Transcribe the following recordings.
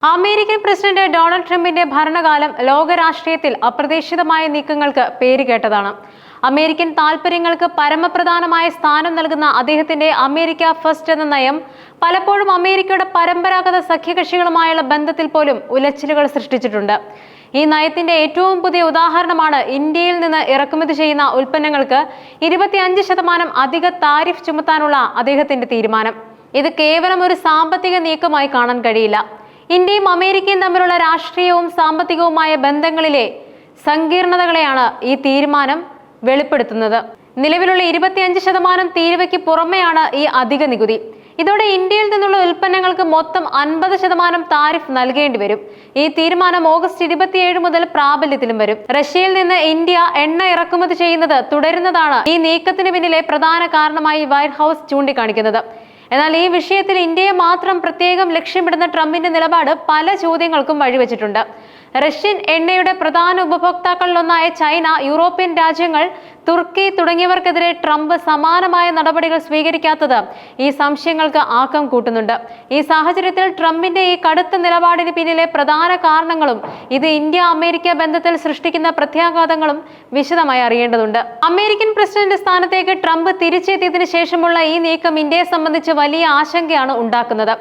American president Donald ട്രംപിന്റെ ഭരണകാലം ലോകരാഷ്ട്രീയത്തിൽ അപ്രതീക്ഷിതമായ നീക്കങ്ങൾക്ക് പേരുകേട്ടതാണ്. അമേരിക്കൻ താൽപര്യങ്ങൾക്ക് പരമപ്രധാനമായ സ്ഥാനം നൽകുന്ന അദ്ദേഹത്തിന്റെ അമേരിക്ക ഫസ്റ്റ് എന്ന നയം പലപ്പോഴും അമേരിക്കയുടെ പരമ്പരാഗത സഖ്യകക്ഷികളുമായുള്ള ബന്ധത്തിൽ പോലും ഉലച്ചിലുകൾ സൃഷ്ടിച്ചിട്ടുണ്ട്. ഈ നയത്തിന്റെ ഏറ്റവും പുതിയ ഉദാഹരണമാണ് ഇന്ത്യയിൽ നിന്ന് ഇറക്കുമതി ചെയ്യുന്ന ഉൽപ്പന്നങ്ങൾക്ക് 25% അധിക താരിഫ് ചുമത്താനുള്ള അദ്ദേഹത്തിന്റെ തീരുമാനം. ഇത് കേവലം ഒരു സാമ്പത്തിക നീക്കമായി കാണാൻ കഴിയില്ല. ഇന്ത്യയും അമേരിക്കയും തമ്മിലുള്ള രാഷ്ട്രീയവും സാമ്പത്തികവുമായ ബന്ധങ്ങളിലെ സങ്കീർണതകളെയാണ് ഈ തീരുമാനം വെളിപ്പെടുത്തുന്നത്. നിലവിലുള്ള 25% തീരുവയ്ക്ക് പുറമെയാണ് ഈ അധിക നികുതി. ഇതോടെ ഇന്ത്യയിൽ നിന്നുള്ള ഉൽപ്പന്നങ്ങൾക്ക് മൊത്തം 50% താരിഫ് നൽകേണ്ടി വരും. ഈ തീരുമാനം ഓഗസ്റ്റ് 27 മുതൽ പ്രാബല്യത്തിലും വരും. റഷ്യയിൽ നിന്ന് ഇന്ത്യ എണ്ണ ഇറക്കുമതി ചെയ്യുന്നത് തുടരുന്നതാണ് ഈ നീക്കത്തിന് പിന്നിലെ പ്രധാന കാരണമായി വൈറ്റ് ഹൗസ് ചൂണ്ടിക്കാണിക്കുന്നത്. എന്നാൽ ഈ വിഷയത്തിൽ ഇന്ത്യയെ മാത്രം പ്രത്യേകം ലക്ഷ്യമിടുന്ന ട്രംപിന്റെ നിലപാട് പല ചോദ്യങ്ങൾക്കും വഴിവെച്ചിട്ടുണ്ട്. റഷ്യൻ എണ്ണയുടെ പ്രധാന ഉപഭോക്താക്കളിലൊന്നായ ചൈന, യൂറോപ്യൻ രാജ്യങ്ങൾ, തുർക്കി തുടങ്ങിയവർക്കെതിരെ ട്രംപ് സമാനമായ നടപടികൾ സ്വീകരിക്കാത്തത് ഈ സംശയങ്ങൾക്ക് ആക്കം കൂട്ടുന്നുണ്ട്. ഈ സാഹചര്യത്തിൽ ട്രംപിന്റെ ഈ കടുത്ത നിലപാടിന് പിന്നിലെ പ്രധാന കാരണങ്ങളും ഇത് ഇന്ത്യ അമേരിക്ക ബന്ധത്തിൽ സൃഷ്ടിക്കുന്ന പ്രത്യാഘാതങ്ങളും വിശദമായി അറിയേണ്ടതുണ്ട്. അമേരിക്കൻ പ്രസിഡന്റ് സ്ഥാനത്തേക്ക് ട്രംപ് തിരിച്ചെത്തിയതിനു ശേഷമുള്ള ഈ നീക്കം ഇന്ത്യയെ സംബന്ധിച്ച് വലിയ ആശങ്കയാണ് ഉണ്ടാക്കുന്നത്.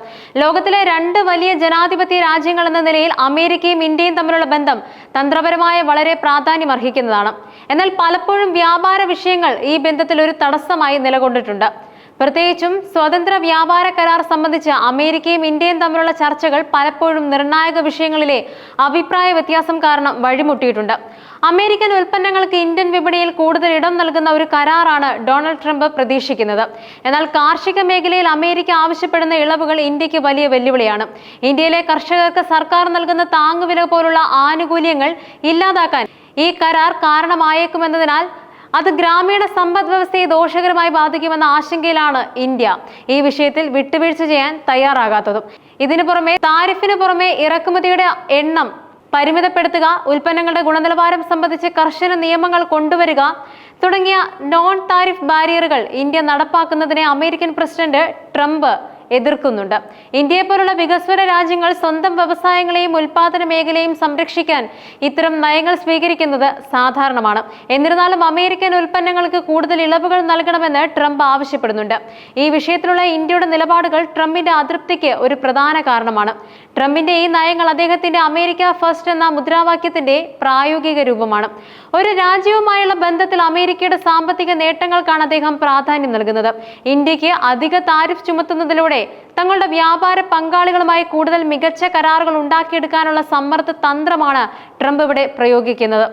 ലോകത്തിലെ രണ്ട് വലിയ ജനാധിപത്യ രാജ്യങ്ങൾ എന്ന നിലയിൽ അമേരിക്കയും ഇന്ത്യയും തമ്മിലുള്ള ബന്ധം തന്ത്രപരമായ വളരെ പ്രാധാന്യം അർഹിക്കുന്നതാണ്. എന്നാൽ പലപ്പോഴും വ്യാപാര വിഷയങ്ങൾ ഈ ബന്ധത്തിൽ ഒരു തടസ്സമായി നിലകൊണ്ടിട്ടുണ്ട്. പ്രത്യേകിച്ചും സ്വതന്ത്ര വ്യാപാര കരാർ സംബന്ധിച്ച് അമേരിക്കയും ഇന്ത്യയും തമ്മിലുള്ള ചർച്ചകൾ പലപ്പോഴും നിർണായക വിഷയങ്ങളിലെ അഭിപ്രായ വ്യത്യാസം കാരണം വഴിമുട്ടിയിട്ടുണ്ട്. അമേരിക്കൻ ഉൽപ്പന്നങ്ങൾക്ക് ഇന്ത്യൻ വിപണിയിൽ കൂടുതൽ ഇടം നൽകുന്ന ഒരു കരാറാണ് ഡൊണാൾഡ് ട്രംപ് പ്രതീക്ഷിക്കുന്നത്. എന്നാൽ കാർഷിക മേഖലയിൽ അമേരിക്ക ആവശ്യപ്പെടുന്ന ഇളവുകൾ ഇന്ത്യക്ക് വലിയ വെല്ലുവിളിയാണ്. ഇന്ത്യയിലെ കർഷകർക്ക് സർക്കാർ നൽകുന്ന താങ്ങുവില പോലുള്ള ആനുകൂല്യങ്ങൾ ഇല്ലാതാക്കാൻ ഈ കരാർ കാരണമായേക്കുമെന്നതിനാൽ അത് ഗ്രാമീണ സമ്പദ് വ്യവസ്ഥയെ ദോഷകരമായി ബാധിക്കുമെന്ന ആശങ്കയിലാണ് ഇന്ത്യ ഈ വിഷയത്തിൽ വിട്ടുവീഴ്ച ചെയ്യാൻ തയ്യാറാകാത്തതും. ഇതിനു പുറമെ താരിഫിന് പുറമെ ഇറക്കുമതിയുടെ എണ്ണം പരിമിതപ്പെടുത്തുക, ഉൽപ്പന്നങ്ങളുടെ ഗുണനിലവാരം സംബന്ധിച്ച് കർശന നിയമങ്ങൾ കൊണ്ടുവരിക തുടങ്ങിയ നോൺ താരിഫ് ബാരിയറുകൾ ഇന്ത്യ നടപ്പാക്കുന്നതിനെ അമേരിക്കൻ പ്രസിഡന്റ് ട്രംപ് എതിർക്കുന്നുണ്ട്. ഇന്ത്യയെ പോലുള്ള വികസ്വര രാജ്യങ്ങൾ സ്വന്തം വ്യവസായങ്ങളെയും ഉൽപാദന മേഖലയും സംരക്ഷിക്കാൻ ഇത്തരം നയങ്ങൾ സ്വീകരിക്കുന്നത് സാധാരണമാണ്. എന്നിരുന്നാലും അമേരിക്കൻ ഉൽപ്പന്നങ്ങൾക്ക് കൂടുതൽ ഇളവുകൾ നൽകണമെന്ന് ട്രംപ് ആവശ്യപ്പെടുന്നുണ്ട്. ഈ വിഷയത്തിലുള്ള ഇന്ത്യയുടെ നിലപാടുകൾ ട്രംപിന്റെ അതൃപ്തിക്ക് ഒരു പ്രധാന കാരണമാണ്. ട്രംപിന്റെ ഈ നയങ്ങൾ അദ്ദേഹത്തിന്റെ അമേരിക്ക ഫസ്റ്റ് എന്ന മുദ്രാവാക്യത്തിന്റെ പ്രായോഗിക രൂപമാണ്. ഒരു രാജ്യവുമായുള്ള ബന്ധത്തിൽ അമേരിക്കയുടെ സാമ്പത്തിക നേട്ടങ്ങൾക്കാണ് അദ്ദേഹം പ്രാധാന്യം നൽകുന്നത്. ഇന്ത്യക്ക് അധിക താരിഫ് ചുമത്തുന്നതിലൂടെ തങ്ങളുടെ വ്യാപാര പങ്കാളികളുമായി കൂടുതൽ മികച്ച കരാറുകൾ ഉണ്ടാക്കിയെടുക്കാനുള്ള സമ്മർദ്ദ തന്ത്രമാണ് ട്രംപ് ഇവിടെ പ്രയോഗിക്കുന്നത്.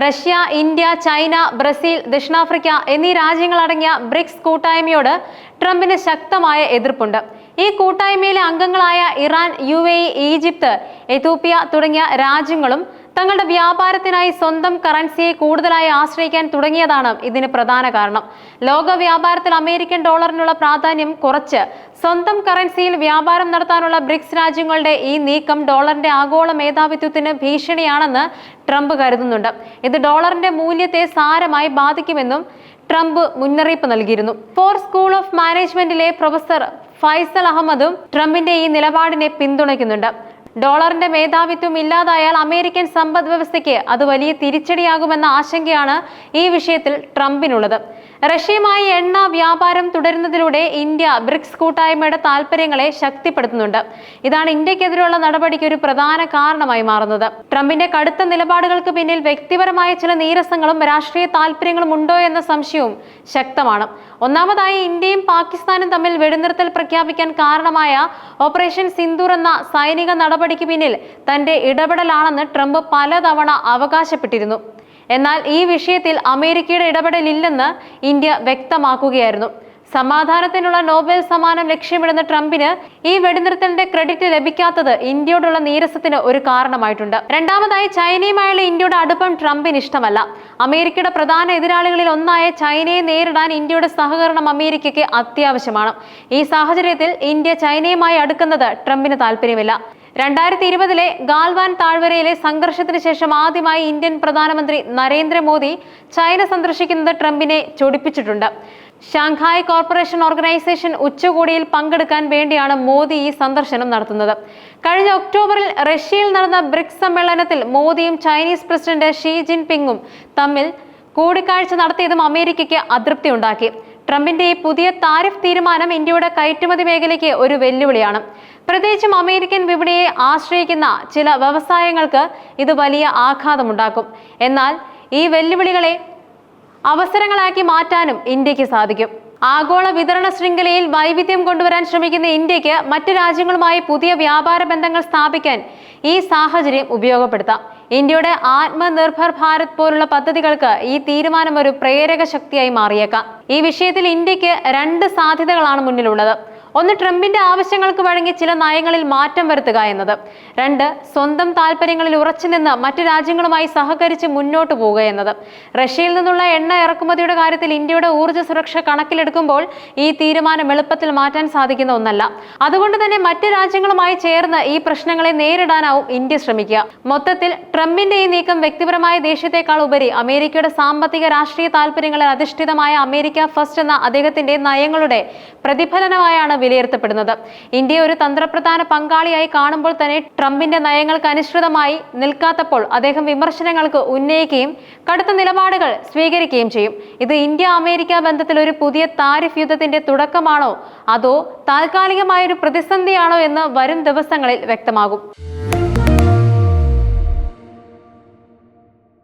റഷ്യ, ഇന്ത്യ, ചൈന, ബ്രസീൽ, ദക്ഷിണാഫ്രിക്ക എന്നീ രാജ്യങ്ങളടങ്ങിയ ബ്രിക്സ് കൂട്ടായ്മയോട് ട്രംപിന് ശക്തമായ എതിർപ്പുണ്ട്. ഈ കൂട്ടായ്മയിലെ അംഗങ്ങളായ ഇറാൻ, UAE, ഈജിപ്ത്, എത്യോപ്യ തുടങ്ങിയ രാജ്യങ്ങളും തങ്ങളുടെ വ്യാപാരത്തിനായി സ്വന്തം കറൻസിയെ കൂടുതലായി ആശ്രയിക്കാൻ തുടങ്ങിയതാണ് ഇതിന് പ്രധാന കാരണം. ലോക വ്യാപാരത്തിൽ അമേരിക്കൻ ഡോളറിനുള്ള പ്രാധാന്യം കുറച്ച് സ്വന്തം കറൻസിയിൽ വ്യാപാരം നടത്താനുള്ള ബ്രിക്സ് രാജ്യങ്ങളുടെ ഈ നീക്കം ഡോളറിന്റെ ആഗോള മേധാവിത്വത്തിന് ഭീഷണിയാണെന്ന് ട്രംപ് കരുതുന്നുണ്ട്. ഇത് ഡോളറിന്റെ മൂല്യത്തെ സാരമായി ബാധിക്കുമെന്നും ട്രംപ് മുന്നറിയിപ്പ് നൽകിയിരുന്നു. ഫോർഡ് സ്കൂൾ ഓഫ് മാനേജ്മെന്റിലെ പ്രൊഫസർ ഫൈസൽ അഹമ്മദും ട്രംപിന്റെ ഈ നിലപാടിനെ പിന്തുണയ്ക്കുന്നുണ്ട്. ഡോളറിന്റെ മേധാവിത്വം ഇല്ലാതായാൽ അമേരിക്കൻ സമ്പദ് വ്യവസ്ഥയ്ക്ക് അത് വലിയ തിരിച്ചടിയാകുമെന്ന ആശങ്കയാണ് ഈ വിഷയത്തിൽ ട്രംപിനുള്ളത്. റഷ്യയുമായി എണ്ണ വ്യാപാരം തുടരുന്നതിലൂടെ ഇന്ത്യ ബ്രിക്സ് കൂട്ടായ്മയുടെ താൽപര്യങ്ങളെ ശക്തിപ്പെടുത്തുന്നുണ്ട്. ഇതാണ് ഇന്ത്യക്കെതിരെയുള്ള നടപടിക്ക് ഒരു പ്രധാന കാരണമായി മാറുന്നത്. ട്രംപിന്റെ കടുത്ത നിലപാടുകൾക്ക് പിന്നിൽ വ്യക്തിപരമായ ചില നീരസങ്ങളും രാഷ്ട്രീയ താൽപര്യങ്ങളും ഉണ്ടോ എന്ന സംശയവും ശക്തമാണ്. ഒന്നാമതായി, ഇന്ത്യയും പാകിസ്ഥാനും തമ്മിൽ വെടിനിർത്തൽ പ്രഖ്യാപിക്കാൻ കാരണമായ ഓപ്പറേഷൻ സിന്ദൂർ എന്ന സൈനിക നടപടിക്ക് പിന്നിൽ തന്റെ ഇടപെടലാണെന്ന് ട്രംപ് പലതവണ അവകാശപ്പെട്ടിരുന്നു. എന്നാൽ ഈ വിഷയത്തിൽ അമേരിക്കയുടെ ഇടപെടലില്ലെന്ന് ഇന്ത്യ വ്യക്തമാക്കുകയായിരുന്നു. സമാധാനത്തിനുള്ള നോബൽ സമ്മാനം ലക്ഷ്യമിടുന്ന ട്രംപിന് ഈ വെടിനിർത്തലിന്റെ ക്രെഡിറ്റ് ലഭിക്കാത്തത് ഇന്ത്യയോടുള്ള നീരസത്തിന് ഒരു കാരണമായിട്ടുണ്ട്. രണ്ടാമതായി, ചൈനയുമായുള്ള ഇന്ത്യയുടെ അടുപ്പം ട്രംപിന് ഇഷ്ടമല്ല. അമേരിക്കയുടെ പ്രധാന എതിരാളികളിൽ ഒന്നായ ചൈനയെ നേരിടാൻ ഇന്ത്യയുടെ സഹകരണം അമേരിക്കയ്ക്ക് അത്യാവശ്യമാണ്. ഈ സാഹചര്യത്തിൽ ഇന്ത്യ ചൈനയുമായി അടുക്കുന്നത് ട്രംപിന് താല്പര്യമില്ല. 2020 ഗാൽവാൻ താഴ്വരയിലെ സംഘർഷത്തിന് ശേഷം ആദ്യമായി ഇന്ത്യൻ പ്രധാനമന്ത്രി നരേന്ദ്രമോദി ചൈന സന്ദർശിക്കുന്നത് ട്രംപിനെ ചൊടിപ്പിച്ചിട്ടുണ്ട്. ഷാങ്ഹായ് കോർപ്പറേഷൻ ഓർഗനൈസേഷൻ ഉച്ചകോടിയിൽ പങ്കെടുക്കാൻ വേണ്ടിയാണ് മോദി ഈ സന്ദർശനം നടത്തുന്നത്. കഴിഞ്ഞ ഒക്ടോബറിൽ റഷ്യയിൽ നടന്ന ബ്രിക്സ് സമ്മേളനത്തിൽ മോദിയും ചൈനീസ് പ്രസിഡന്റ് ഷീ ജിൻപിങ്ങും തമ്മിൽ കൂടിക്കാഴ്ച നടത്തിയതും അമേരിക്കയ്ക്ക് അതൃപ്തി ഉണ്ടാക്കി. ട്രംപിന്റെ ഈ പുതിയ താരിഫ് തീരുമാനം ഇന്ത്യയുടെ കയറ്റുമതി മേഖലയ്ക്ക് ഒരു വെല്ലുവിളിയാണ്. പ്രത്യേകിച്ചും അമേരിക്കൻ വിപണിയെ ആശ്രയിക്കുന്ന ചില വ്യവസായങ്ങൾക്ക് ഇത് വലിയ ആഘാതമുണ്ടാക്കും. എന്നാൽ ഈ വെല്ലുവിളികളെ അവസരങ്ങളാക്കി മാറ്റാനും ഇന്ത്യക്ക് സാധിക്കും. ആഗോള വിതരണ ശൃംഖലയിൽ വൈവിധ്യം കൊണ്ടുവരാൻ ശ്രമിക്കുന്ന ഇന്ത്യക്ക് മറ്റ് രാജ്യങ്ങളുമായി പുതിയ വ്യാപാര ബന്ധങ്ങൾ സ്ഥാപിക്കാൻ ഈ സാഹചര്യം ഉപയോഗപ്പെടുത്താം. ഇന്ത്യയുടെ ആത്മനിർഭർ ഭാരത് പോലുള്ള പദ്ധതികൾക്ക് ഈ തീരുമാനം ഒരു പ്രേരക ശക്തിയായി മാറിയേക്കാം. ഈ വിഷയത്തിൽ ഇന്ത്യക്ക് 2 സാധ്യതകളാണ് മുന്നിലുള്ളത്. ഒന്ന്, ട്രംപിന്റെ ആവശ്യങ്ങൾക്ക് വഴങ്ങി ചില നയങ്ങളിൽ മാറ്റം വരുത്തുക എന്നത്. 2, സ്വന്തം താല്പര്യങ്ങളിൽ ഉറച്ചുനിന്ന് മറ്റു രാജ്യങ്ങളുമായി സഹകരിച്ച് മുന്നോട്ട് പോവുക എന്നത്. റഷ്യയിൽ നിന്നുള്ള എണ്ണ ഇറക്കുമതിയുടെ കാര്യത്തിൽ ഇന്ത്യയുടെ ഊർജ്ജ സുരക്ഷ കണക്കിലെടുക്കുമ്പോൾ ഈ തീരുമാനം എളുപ്പത്തിൽ മാറ്റാൻ സാധിക്കുന്ന ഒന്നല്ല. അതുകൊണ്ട് തന്നെ മറ്റ് രാജ്യങ്ങളുമായി ചേർന്ന് ഈ പ്രശ്നങ്ങളെ നേരിടാനാവും ഇന്ത്യ ശ്രമിക്കുക. മൊത്തത്തിൽ ട്രംപിന്റെ ഈ നീക്കം വ്യക്തിപരമായ ദേഷ്യത്തെക്കാൾ ഉപരി അമേരിക്കയുടെ സാമ്പത്തിക രാഷ്ട്രീയ താല്പര്യങ്ങളിൽ അധിഷ്ഠിതമായ അമേരിക്ക ഫസ്റ്റ് എന്ന അദ്ദേഹത്തിന്റെ നയങ്ങളുടെ പ്രതിഫലനമായാണ് വിലയിരുത്തപ്പെടുന്നത്. ഇന്ത്യയെ ഒരു തന്ത്രപ്രധാന പങ്കാളിയായി കാണുമ്പോൾ തന്നെ ട്രംപിന്റെ നയങ്ങൾക്ക് അനുസൃതമായി നിൽക്കാത്തപ്പോൾ അദ്ദേഹം വിമർശനങ്ങൾക്ക് ഉന്നയിക്കുകയും കടുത്ത നിലപാടുകൾ സ്വീകരിക്കുകയും ചെയ്യും. ഇത് ഇന്ത്യ അമേരിക്ക ബന്ധത്തിൽ ഒരു പുതിയ താരിഫ് യുദ്ധത്തിന്റെ തുടക്കമാണോ അതോ താൽക്കാലികമായൊരു പ്രതിസന്ധിയാണോ എന്ന് വരും ദിവസങ്ങളിൽ വ്യക്തമാകും.